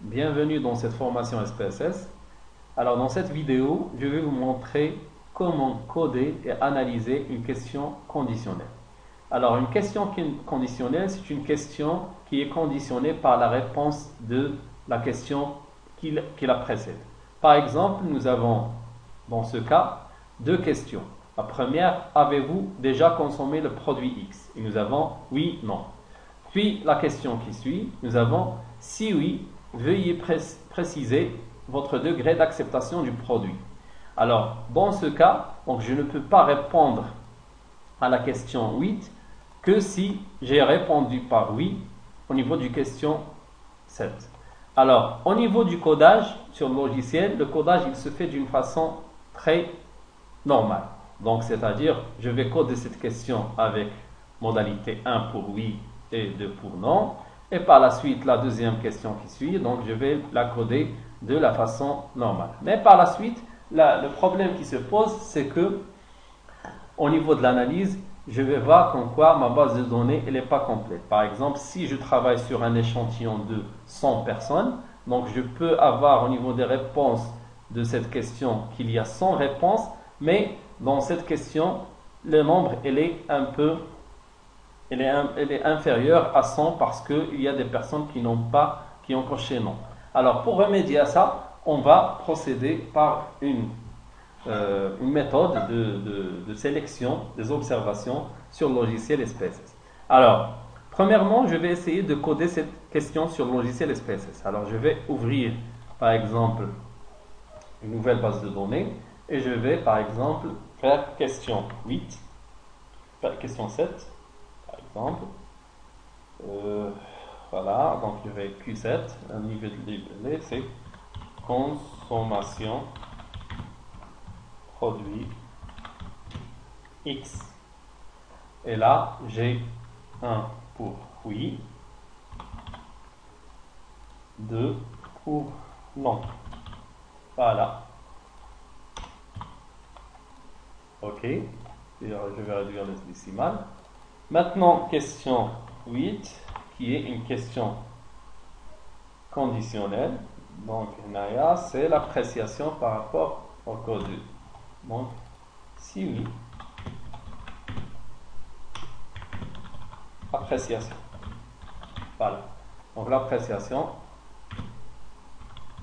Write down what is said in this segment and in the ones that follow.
bienvenue dans cette formation SPSS. Alors dans cette vidéo, je vais vous montrer comment coder et analyser une question conditionnelle. Alors une question conditionnelle, c'est une question qui est conditionnée par la réponse de la question qui la précède. Par exemple, nous avons dans ce cas deux questions. La première, avez-vous déjà consommé le produit X? Et nous avons oui, non. Puis la question qui suit, nous avons si oui, veuillez préciser votre degré d'acceptation du produit. Alors, dans ce cas, donc, je ne peux pas répondre à la question 8 que si j'ai répondu par oui au niveau du question 7. Alors, au niveau du codage sur le logiciel, le codage il se fait d'une façon très normale. Donc, c'est-à-dire, je vais coder cette question avec modalité 1 pour oui et 2 pour non. Et par la suite, la deuxième question qui suit, donc je vais la coder de la façon normale. Mais par la suite, le problème qui se pose, c'est que au niveau de l'analyse, je vais voir comme quoi ma base de données n'est pas complète. Par exemple, si je travaille sur un échantillon de 100 personnes, donc je peux avoir au niveau des réponses de cette question qu'il y a 100 réponses, mais dans cette question, le nombre est inférieur à 100 parce qu'il y a des personnes qui ont coché non. Alors pour remédier à ça, on va procéder par une méthode de sélection des observations sur le logiciel SPSS. Alors, premièrement, je vais essayer de coder cette question sur le logiciel SPSS. Alors, je vais ouvrir, par exemple, une nouvelle base de données et je vais, par exemple, faire question 8, question 7, par exemple. Voilà, donc je vais Q7, un niveau de libellé, c'est consommation produit X. Et là, j'ai 1 pour oui, 2 pour non. Voilà. Ok. Je vais réduire le décimal. Maintenant, question 8, qui est une question conditionnelle. Donc, Naya, c'est l'appréciation par rapport au code. Donc, si oui, appréciation. Voilà. Donc, l'appréciation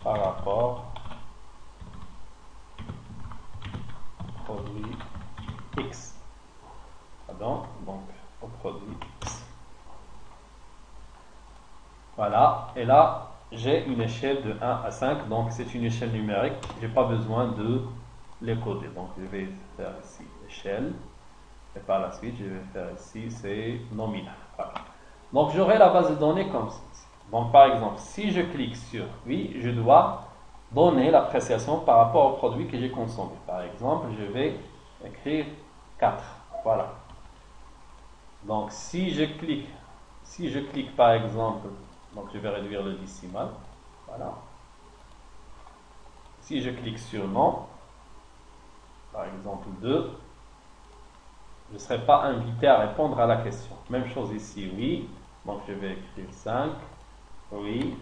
par rapport au produit X. Pardon, donc, au produit X. Voilà. Et là, j'ai une échelle de 1 à 5. Donc, c'est une échelle numérique. Je n'ai pas besoin de les coder. Donc, je vais faire ici échelle. Et par la suite, je vais faire ici, c'est nominal. Voilà. Donc, j'aurai la base de données comme ceci. Donc, par exemple, si je clique sur oui, je dois donner l'appréciation par rapport au produit que j'ai consommé. Par exemple, je vais écrire 4. Voilà. Donc, si je clique par exemple, donc je vais réduire le décimal. Voilà. Si je clique sur non, par exemple 2, je ne serai pas invité à répondre à la question. Même chose ici, oui. Donc je vais écrire 5. Oui.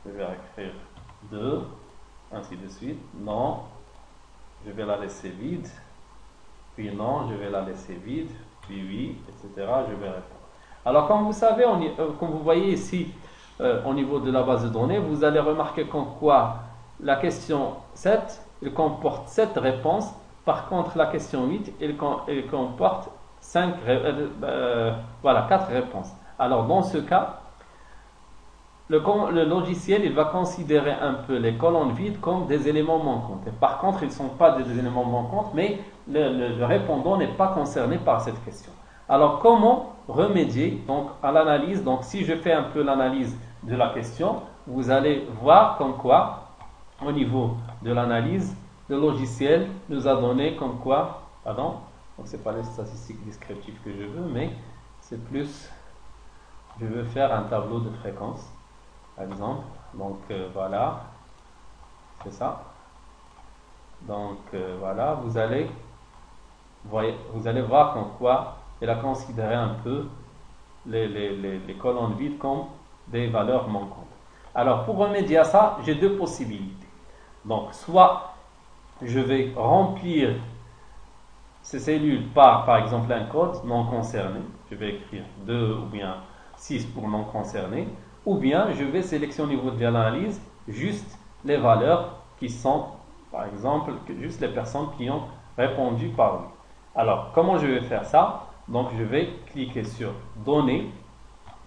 Je vais écrire 2. Ainsi de suite. Non. Je vais la laisser vide. Puis non, je vais la laisser vide. Puis oui, etc. Je vais répondre. Alors comme vous savez, comme vous voyez ici, au niveau de la base de données, vous allez remarquer qu'en quoi la question 7, elle comporte 7 réponses. Par contre, la question 8, elle comporte 4 réponses. Alors, dans ce cas, le logiciel il va considérer un peu les colonnes vides comme des éléments manquants. Et par contre, ils ne sont pas des éléments manquants, mais le répondant n'est pas concerné par cette question. Alors, comment remédier donc, à l'analyse? Donc, si je fais un peu l'analyse de la question, vous allez voir comme quoi, au niveau de l'analyse, le logiciel nous a donné comme quoi, pardon, donc c'est pas les statistiques descriptives que je veux, mais c'est plus, je veux faire un tableau de fréquence, par exemple, donc voilà, c'est ça. Donc voilà, vous allez voir comme quoi il a considéré un peu les colonnes vides comme des valeurs manquantes. Alors, pour remédier à ça, j'ai deux possibilités. Donc, soit je vais remplir ces cellules par exemple, un code non concerné. Je vais écrire 2 ou bien 6 pour non concerné. Ou bien, je vais sélectionner au niveau de l'analyse juste les valeurs qui sont, par exemple, juste les personnes qui ont répondu par oui. Alors, comment je vais faire ça? Donc, je vais cliquer sur Données,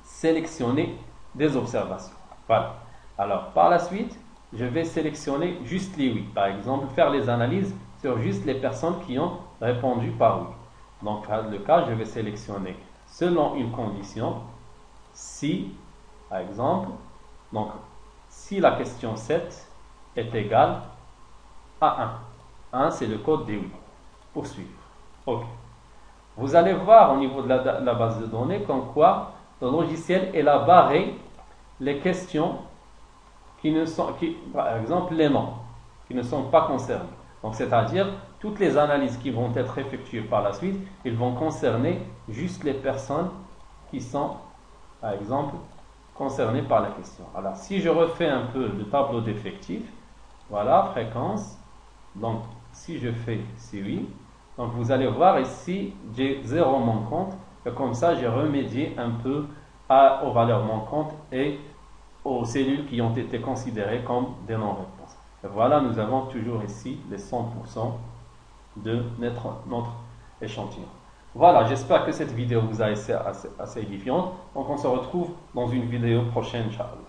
sélectionner des observations. Voilà. Alors, par la suite, je vais sélectionner juste les oui. Par exemple, faire les analyses sur juste les personnes qui ont répondu par oui. Donc, dans le cas, je vais sélectionner selon une condition, si, par exemple, donc, si la question 7 est égale à 1. 1, c'est le code des oui. Poursuivre. OK. Vous allez voir au niveau de la base de données comme quoi le logiciel il a barré les questions par exemple les noms, qui ne sont pas concernés. Donc c'est-à-dire toutes les analyses qui vont être effectuées par la suite, ils vont concerner juste les personnes qui sont, par exemple, concernées par la question. Alors si je refais un peu le tableau d'effectifs, voilà, fréquence, donc si je fais oui, donc vous allez voir ici, j'ai 0 manquante, et comme ça j'ai remédié un peu aux valeurs manquantes et aux cellules qui ont été considérées comme des non-réponses. Et voilà, nous avons toujours ici les 100% de notre échantillon. Voilà, j'espère que cette vidéo vous a été assez édifiante. Donc on se retrouve dans une vidéo prochaine, Inch'Allah.